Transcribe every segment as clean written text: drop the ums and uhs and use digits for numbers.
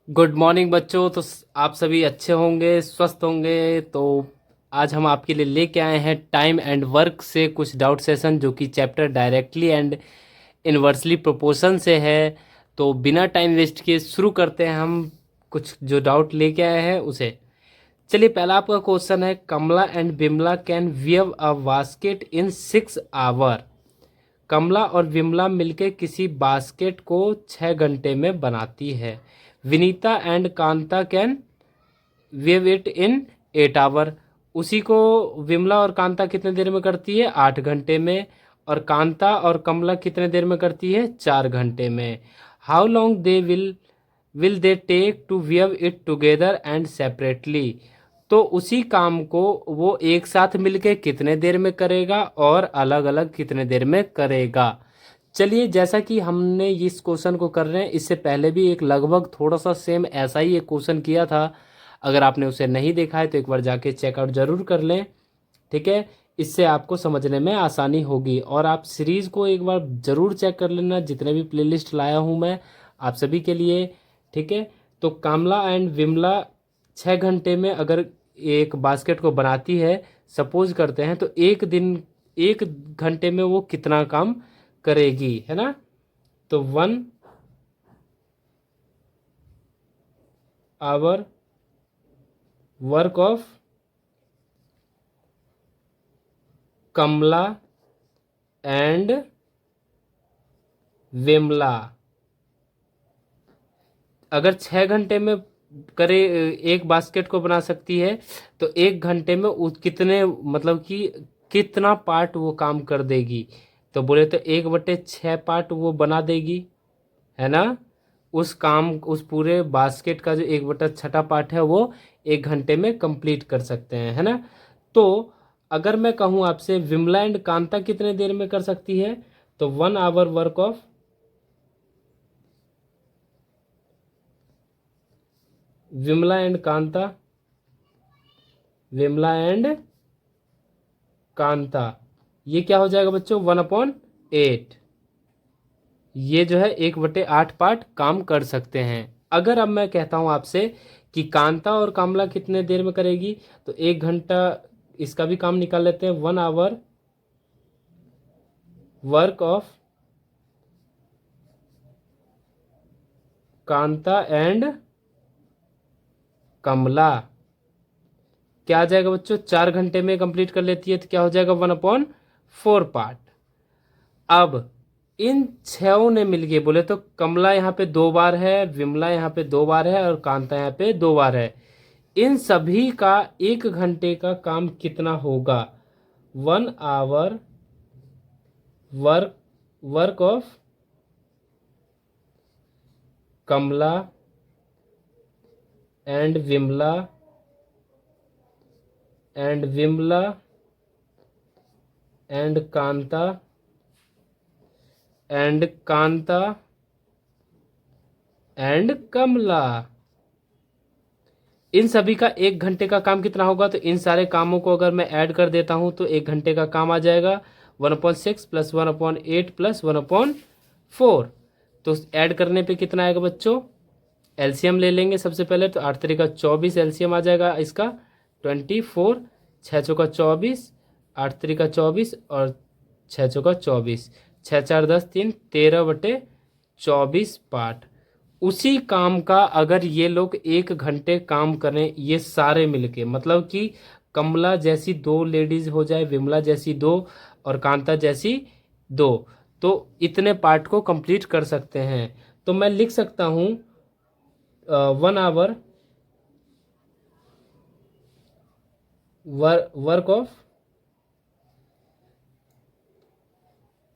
Good morning बच्चों। तो आप सभी अच्छे होंगे, स्वस्थ होंगे। तो आज हम आपके लिए लेके आए हैं टाइम एंड वर्क से कुछ डाउट सेशन, जो कि chapter directly and inversely proportion से है। तो बिना टाइम वेस्ट किए शुरू करते हैं हम कुछ जो डाउट लेके आए हैं उसे। चलिए, पहला आपका क्वेश्चन है, Kamla and Bimla can weave a basket in 6 hour. Kamla और विमला मिलकर किसी बास्केट को 6 घंटे में बनाती है। Vinita and Kanta can weave it in 8 hour. उसी को विमला और कांता कितने देर में करती है? 8 घंटे में। और कांता और कमला कितने देर में करती है? 4 घंटे में। How long they will they take to weave it together and separately. तो उसी काम को वो एक साथ मिलके कितने देर में करेगा और अलग अलग कितने देर में करेगा। चलिए, जैसा कि हमने इस क्वेश्चन को कर रहे हैं, इससे पहले भी एक लगभग थोड़ा सा सेम ऐसा ही एक क्वेश्चन किया था। अगर आपने उसे नहीं देखा है तो एक बार जाके चेकआउट ज़रूर कर लें। ठीक है, इससे आपको समझने में आसानी होगी। और आप सीरीज़ को एक बार ज़रूर चेक कर लेना, जितने भी प्लेलिस्ट लाया हूँ मैं आप सभी के लिए। ठीक है, तो कामला एंड विमला 6 घंटे में अगर एक बास्केट को बनाती है, सपोज करते हैं, तो एक दिन 1 घंटे में वो कितना काम करेगी, है ना। तो 1 hour work of Kamla and Vimla. अगर 6 घंटे में करे, एक बास्केट को बना सकती है, तो 1 घंटे में कितने, मतलब कि कितना पार्ट वो काम कर देगी। तो बोले तो 1/6 पार्ट वो बना देगी, है ना। उस काम, उस पूरे बास्केट का जो 1/6 पार्ट है वो 1 घंटे में कंप्लीट कर सकते हैं, है ना। तो अगर मैं कहूँ आपसे विमला एंड कांता कितने देर में कर सकती है, तो 1 hour work of Vimla and Kanta, Vimla and Kanta, ये क्या हो जाएगा बच्चों? 1/8। ये जो है 1/8 पार्ट काम कर सकते हैं। अगर अब मैं कहता हूं आपसे कि कांता और कामला कितने देर में करेगी, तो 1 घंटा इसका भी काम निकाल लेते हैं। 1 hour work of Kanta and Kamla क्या आ जाएगा बच्चों? 4 घंटे में कंप्लीट कर लेती है, तो क्या हो जाएगा? 1/4 पार्ट। अब इन छहों ने मिलके, बोले तो कमला यहाँ पे 2 बार है, विमला यहाँ पे 2 बार है, और कांता यहाँ पे 2 बार है। इन सभी का 1 घंटे का काम कितना होगा? 1 hour work work of Kamla and Vimla and Kanta and Kamla. इन सभी का 1 घंटे का काम कितना होगा? तो इन सारे कामों को अगर मैं ऐड कर देता हूं तो 1 घंटे का काम आ जाएगा 1/6 प्लस 1/8 प्लस 1/4। तो ऐड करने पे कितना आएगा बच्चों? एलसीएम ले लेंगे सबसे पहले, तो 8×3 = 24 एलसीएम आ जाएगा इसका 24। 6×4 = 24, 8×3 = 24 और 6×4 = 24। 6×4 = 10, 3 13/24 पार्ट। उसी काम का अगर ये लोग 1 घंटे काम करें, ये सारे मिलके, मतलब कि कमला जैसी 2 लेडीज हो जाए, विमला जैसी 2 और कांता जैसी 2, तो इतने पार्ट को कंप्लीट कर सकते हैं। तो मैं लिख सकता हूँ 1 आवर वर्क ऑफ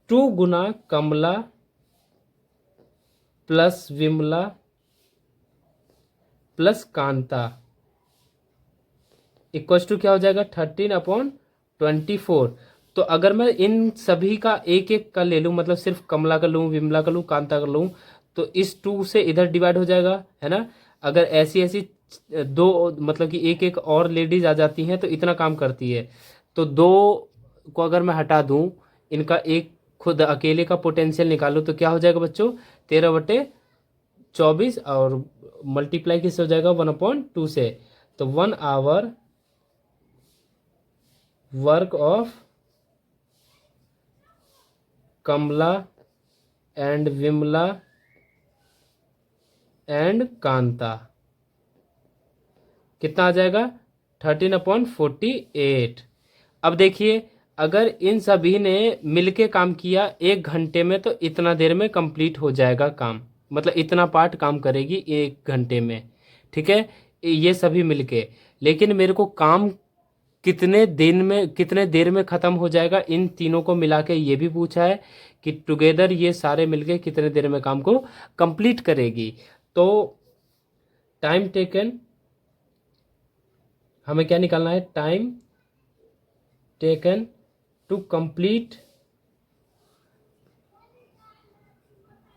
2 गुना Kamla plus Vimla plus Kanta equals to क्या हो जाएगा? 13/24। तो अगर मैं इन सभी का एक एक का ले लूँ, मतलब सिर्फ कमला का लूँ, विमला का लूँ, कांता का लूँ, तो इस 2 से इधर डिवाइड हो जाएगा, है ना। अगर ऐसी ऐसी दो, मतलब कि एक एक और लेडीज आ जाती हैं तो इतना काम करती है। तो 2 को अगर मैं हटा दूँ, इनका एक खुद अकेले का पोटेंशियल निकालूँ, तो क्या हो जाएगा बच्चों? 13/24। 24 और मल्टीप्लाई किससे हो जाएगा 1/2 से। तो 1 hour work of Kamla and Vimla and Kanta कितना आ जाएगा 13/48। अब देखिए अगर इन सभी ने मिलके काम किया 1 घंटे में तो इतना देर में कंप्लीट हो जाएगा काम, मतलब इतना पार्ट काम करेगी 1 घंटे में, ठीक है, ये सभी मिलके। लेकिन मेरे को काम कितने दिन में कितने देर में ख़त्म हो जाएगा इन तीनों को मिला के ये भी पूछा है कि टुगेदर ये सारे मिलके कितने देर में काम को कंप्लीट करेगी। तो टाइम टेकन हमें क्या निकालना है, time taken to complete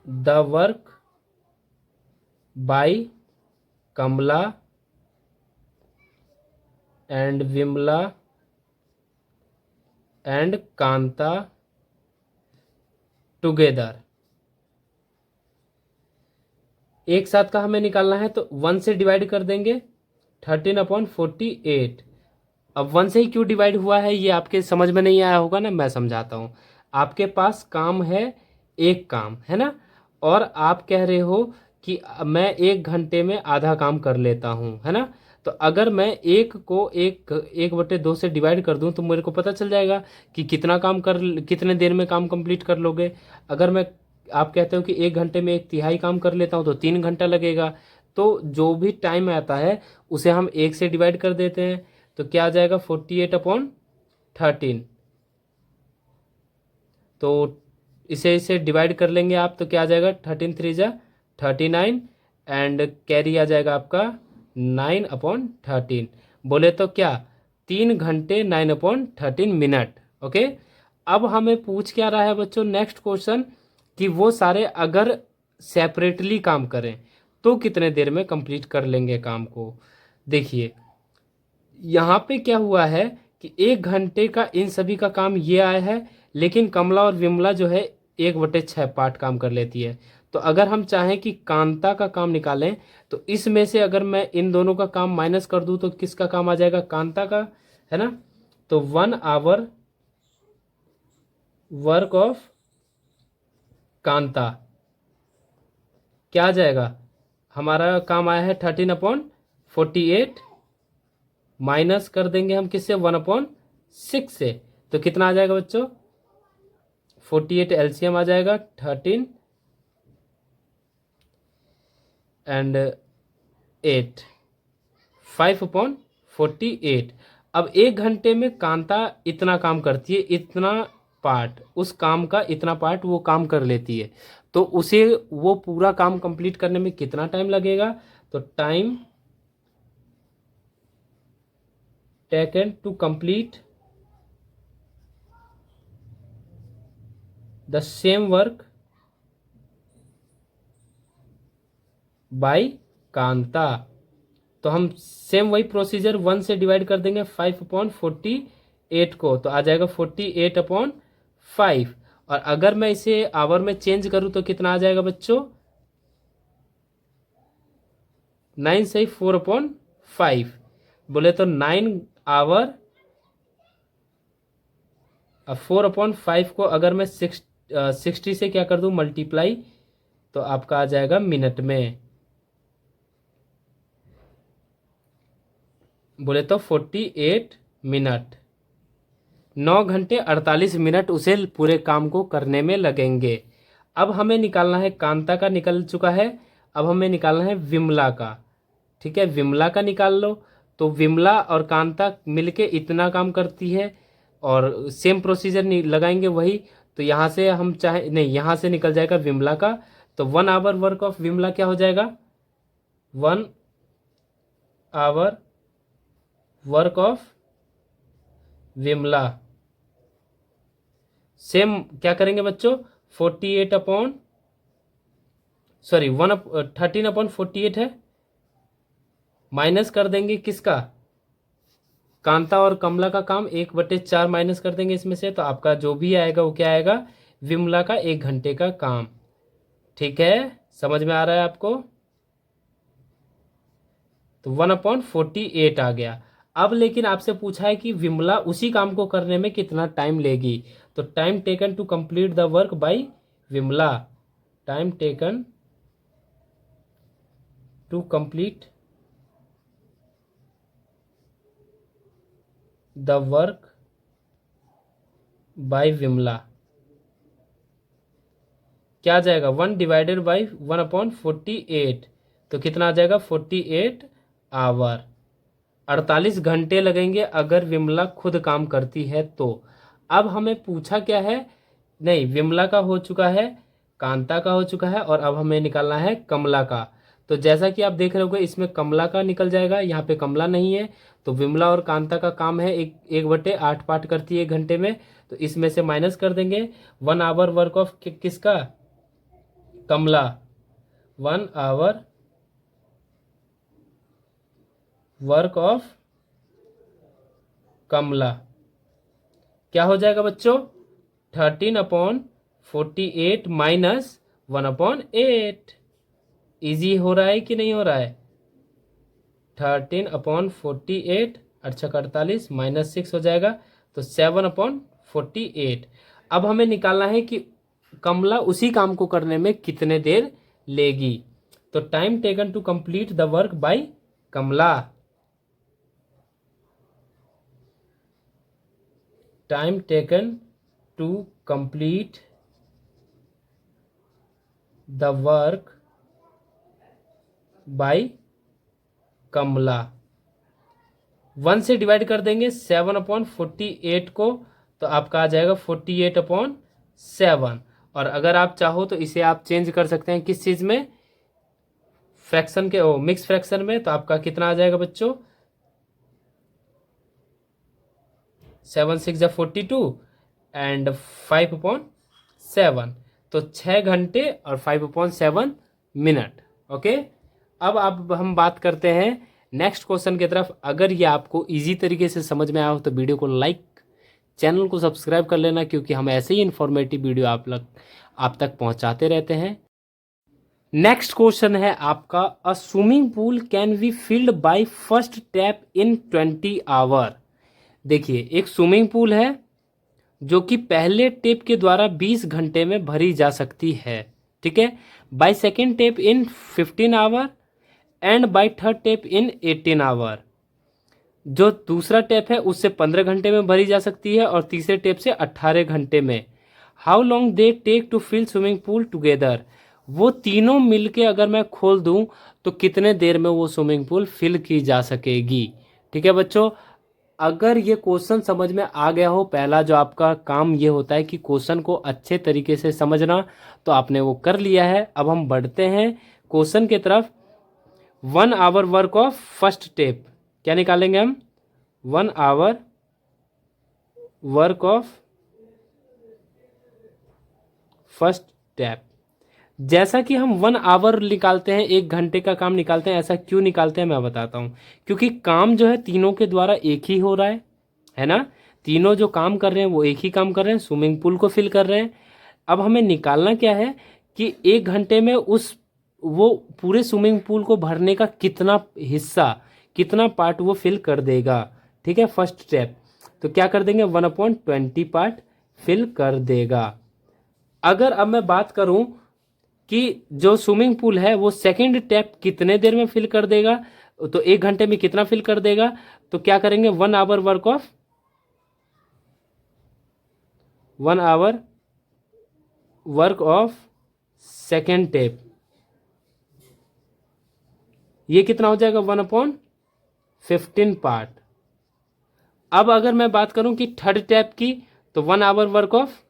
the work by Kamla and Vimla and Kanta together. एक साथ का हमें निकालना है तो 1 से डिवाइड कर देंगे 13/48। अब 1 से ही क्यों डिवाइड हुआ है ये आपके समझ में नहीं आया होगा ना, मैं समझाता हूँ। आपके पास काम है एक काम है ना, और आप कह रहे हो कि मैं 1 घंटे में आधा काम कर लेता हूँ, है ना। तो अगर मैं एक को 1/2 से डिवाइड कर दूं तो मेरे को पता चल जाएगा कि कितने देर में काम कंप्लीट कर लोगे। अगर मैं आप कहते हो कि 1 घंटे में 1/3 काम कर लेता हूँ तो 3 घंटा लगेगा। तो जो भी टाइम आता है उसे हम 1 से डिवाइड कर देते हैं तो क्या आ जाएगा 48/13। तो इसे डिवाइड कर लेंगे आप तो क्या आ जाएगा 13×3=39 एंड कैरी आ जाएगा आपका 9/13। बोले तो क्या 3 घंटे 9/13 मिनट। ओके, अब हमें पूछ क्या रहा है बच्चों नेक्स्ट क्वेश्चन कि वो सारे अगर सेपरेटली काम करें तो कितने देर में कंप्लीट कर लेंगे काम को। देखिए यहाँ पे क्या हुआ है कि 1 घंटे का इन सभी का काम ये आया है, लेकिन कमला और विमला जो है 1/6 पार्ट काम कर लेती है। तो अगर हम चाहें कि कांता का काम निकालें तो इसमें से अगर मैं इन दोनों का काम माइनस कर दूं तो किसका काम आ जाएगा, कांता का, है ना। तो 1 आवर वर्क ऑफ कांता क्या आ जाएगा, हमारा काम आया है 13/48 माइनस कर देंगे हम किससे 1/6 से। तो कितना आ जाएगा बच्चों 48 एलसीएम आ जाएगा 13 एंड 8 5/48। अब 1 घंटे में कांता इतना काम करती है, इतना पार्ट उस काम का इतना पार्ट वो काम कर लेती है। तो उसे वो पूरा काम कंप्लीट करने में कितना टाइम लगेगा, तो time taken to complete the same work by Kanta. तो हम सेम वही प्रोसीजर 1 से डिवाइड कर देंगे 5/48 को तो आ जाएगा 48/5। और अगर मैं इसे आवर में चेंज करूं तो कितना आ जाएगा बच्चों 9 से 4/5। बोले तो 9 आवर। अब 4/5 को अगर मैं 60 से क्या कर दूं मल्टीप्लाई तो आपका आ जाएगा मिनट में। बोले तो 48 मिनट, 9 घंटे 48 मिनट उसे पूरे काम को करने में लगेंगे। अब हमें निकालना है कांता का निकल चुका है, अब हमें निकालना है विमला का। ठीक है, विमला का निकाल लो। तो विमला और कांता मिलके इतना काम करती है और सेम प्रोसीजर लगाएंगे वही। तो यहाँ से हम चाहे नहीं, यहाँ से निकल जाएगा विमला का। तो 1 आवर वर्क ऑफ विमला क्या हो जाएगा 1 hour work of Vimla. Same क्या करेंगे बच्चों 13/48 है, माइनस कर देंगे किसका कांता और कमला का काम 1/4 माइनस कर देंगे इसमें से। तो आपका जो भी आएगा वो क्या आएगा विमला का 1 घंटे का काम। ठीक है, समझ में आ रहा है आपको? तो 1/48 आ गया। अब लेकिन आपसे पूछा है कि विमला उसी काम को करने में कितना टाइम लेगी। तो time taken to complete the work by Vimla, time taken to complete the work by Vimla क्या आ जाएगा? 1/1/48, तो कितना आ जाएगा? 48 आवर। 48 घंटे लगेंगे अगर विमला खुद काम करती है तो। अब हमें पूछा क्या है? नहीं, विमला का हो चुका है, कांता का हो चुका है, और अब हमें निकालना है कमला का। तो जैसा कि आप देख रहे होगे इसमें कमला का निकल जाएगा, यहाँ पे कमला नहीं है। तो विमला और कांता का काम है 1/8 पार्ट करती है 1 घंटे में, तो इसमें से माइनस कर देंगे। 1 आवर वर्क ऑफ किसका? कमला। 1 आवर वर्क ऑफ कमला क्या हो जाएगा बच्चों? 13/48 माइनस 1/8। इजी हो रहा है कि नहीं हो रहा है? 13/48 48 माइनस 6 हो जाएगा, तो 7/48। अब हमें निकालना है कि कमला उसी काम को करने में कितने देर लेगी। तो time taken to complete the work by Kamla, time taken to complete the work by Kamla, 1 से डिवाइड कर देंगे 7/48 को, तो आपका आ जाएगा 48/7। और अगर आप चाहो तो इसे आप चेंज कर सकते हैं किस चीज़ में? फ्रैक्शन के, मिक्स फ्रैक्शन में। तो आपका कितना आ जाएगा बच्चों? 7 6 जा 42 एंड 5/7, तो 6 घंटे और 5/7 मिनट। ओके, अब हम बात करते हैं नेक्स्ट क्वेश्चन की तरफ। अगर ये आपको इजी तरीके से समझ में आया हो तो वीडियो को लाइक, चैनल को सब्सक्राइब कर लेना, क्योंकि हम ऐसे ही इन्फॉर्मेटिव वीडियो आप तक पहुंचाते रहते हैं। नेक्स्ट क्वेश्चन है आपका, a swimming pool can be filled by first tap in 20 hour. देखिए, एक स्विमिंग पूल है जो कि पहले टेप के द्वारा 20 घंटे में भरी जा सकती है, ठीक है। By second tap in 15 hour and by third tap in 18 hour. जो दूसरा टेप है उससे 15 घंटे में भरी जा सकती है और तीसरे टेप से 18 घंटे में। How long they take to fill swimming pool together. वो तीनों मिलके अगर मैं खोल दूं तो कितने देर में वो स्विमिंग पूल फिल की जा सकेगी। ठीक है बच्चों, अगर ये क्वेश्चन समझ में आ गया हो, पहला जो आपका काम ये होता है कि क्वेश्चन को अच्छे तरीके से समझना, तो आपने वो कर लिया है। अब हम बढ़ते हैं क्वेश्चन की तरफ। 1 hour work of first tap क्या निकालेंगे हम? 1 hour work of first tap. जैसा कि हम 1 आवर निकालते हैं, 1 घंटे का काम निकालते हैं, ऐसा क्यों निकालते हैं मैं बताता हूँ। क्योंकि काम जो है तीनों के द्वारा एक ही हो रहा है ना। तीनों जो काम कर रहे हैं वो एक ही काम कर रहे हैं, स्विमिंग पूल को फिल कर रहे हैं। अब हमें निकालना क्या है कि 1 घंटे में वो पूरे स्विमिंग पूल को भरने का कितना हिस्सा, कितना पार्ट वो फिल कर देगा। ठीक है, फर्स्ट स्टेप तो क्या कर देंगे? 1/20 पार्ट फिल कर देगा। अगर अब मैं बात करूं कि जो स्विमिंग पूल है वो सेकंड टैप कितने देर में फिल कर देगा, तो 1 घंटे में कितना फिल कर देगा, तो क्या करेंगे? 1 hour work of second tap, ये कितना हो जाएगा? 1/15 पार्ट। अब अगर मैं बात करूं कि थर्ड टैप की, तो 1 आवर वर्क ऑफ,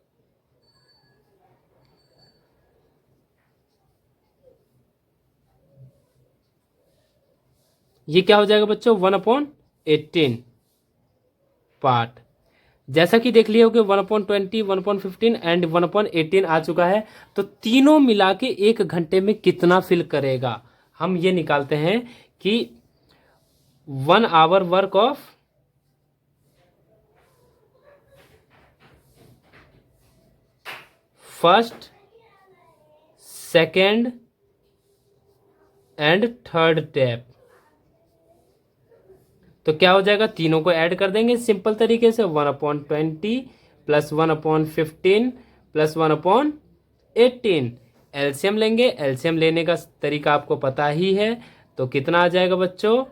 ये क्या हो जाएगा बच्चों? 1/18 पार्ट। जैसा कि देख लिया हो कि 1/20, 1/15 एंड 1/18 आ चुका है। तो तीनों मिला के 1 घंटे में कितना फिल करेगा, हम ये निकालते हैं कि 1 hour work of first, second and third step. तो क्या हो जाएगा, तीनों को ऐड कर देंगे सिंपल तरीके से, 1/20 प्लस 1/15 प्लस 1/18। एलसीएम लेंगे, एलसीएम लेने का तरीका आपको पता ही है। तो कितना आ जाएगा बच्चों,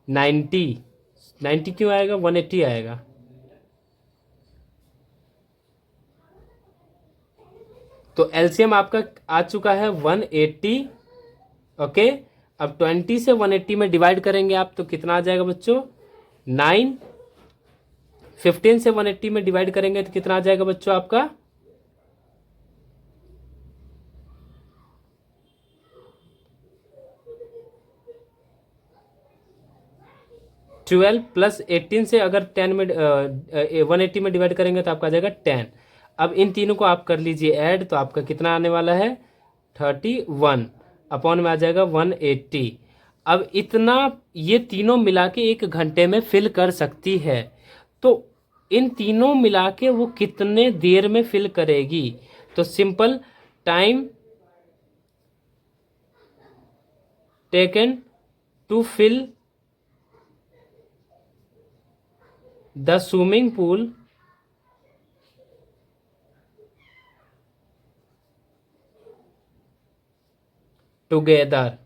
90। 90 क्यों आएगा, 180 आएगा। तो एलसीएम आपका आ चुका है 180। ओके, अब 20 से 180 में डिवाइड करेंगे आप, तो कितना आ जाएगा बच्चों, 9। 15 से 180 में डिवाइड करेंगे तो कितना आ जाएगा बच्चों आपका, 12 प्लस 18 से अगर 10 में 180 में डिवाइड करेंगे तो आपका आ जाएगा 10। अब इन तीनों को आप कर लीजिए ऐड, तो आपका कितना आने वाला है, 31 अपॉन में आ जाएगा 180। अब इतना ये तीनों मिला के 1 घंटे में फिल कर सकती है। तो इन तीनों मिला के वो कितने देर में फिल करेगी, तो simple, time taken to fill the swimming pool together.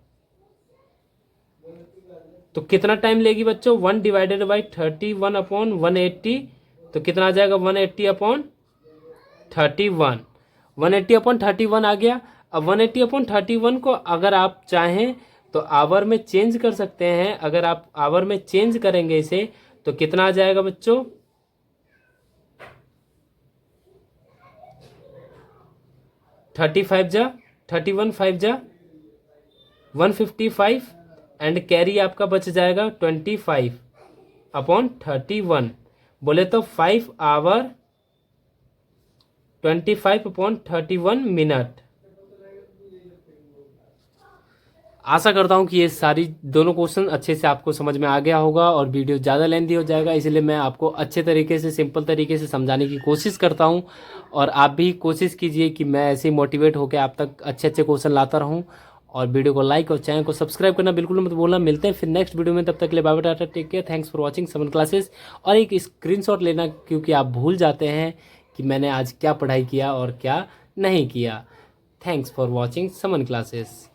तो कितना टाइम लेगी बच्चों, 1/31/180। तो कितना आ जाएगा, 180/31। 180/31 आ गया। अब 180/31 को अगर आप चाहें तो आवर में चेंज कर सकते हैं। अगर आप आवर में चेंज करेंगे इसे तो कितना आ जाएगा बच्चों, 35 जा 31 5 जा 155 एंड कैरी आपका बच जाएगा 25/31। बोले तो 5 आवर 25/31 आशा करता हूँ कि ये सारी दोनों क्वेश्चन अच्छे से आपको समझ में आ गया होगा और वीडियो ज़्यादा लेंथी हो जाएगा, इसलिए मैं आपको अच्छे तरीके से सिंपल तरीके से समझाने की कोशिश करता हूँ। और आप भी कोशिश कीजिए कि मैं ऐसे ही मोटिवेट होकर आप तक अच्छे अच्छे क्वेश्चन लाता रहूँ। और वीडियो को लाइक और चैनल को सब्सक्राइब करना बिल्कुल मत भूलना। मिलते हैं फिर नेक्स्ट वीडियो में, तब तक के लिए bye bye, tata, take care, thanks for watching Saman classes. और एक स्क्रीनशॉट लेना, क्योंकि आप भूल जाते हैं कि मैंने आज क्या पढ़ाई किया और क्या नहीं किया। Thanks for watching Saman classes.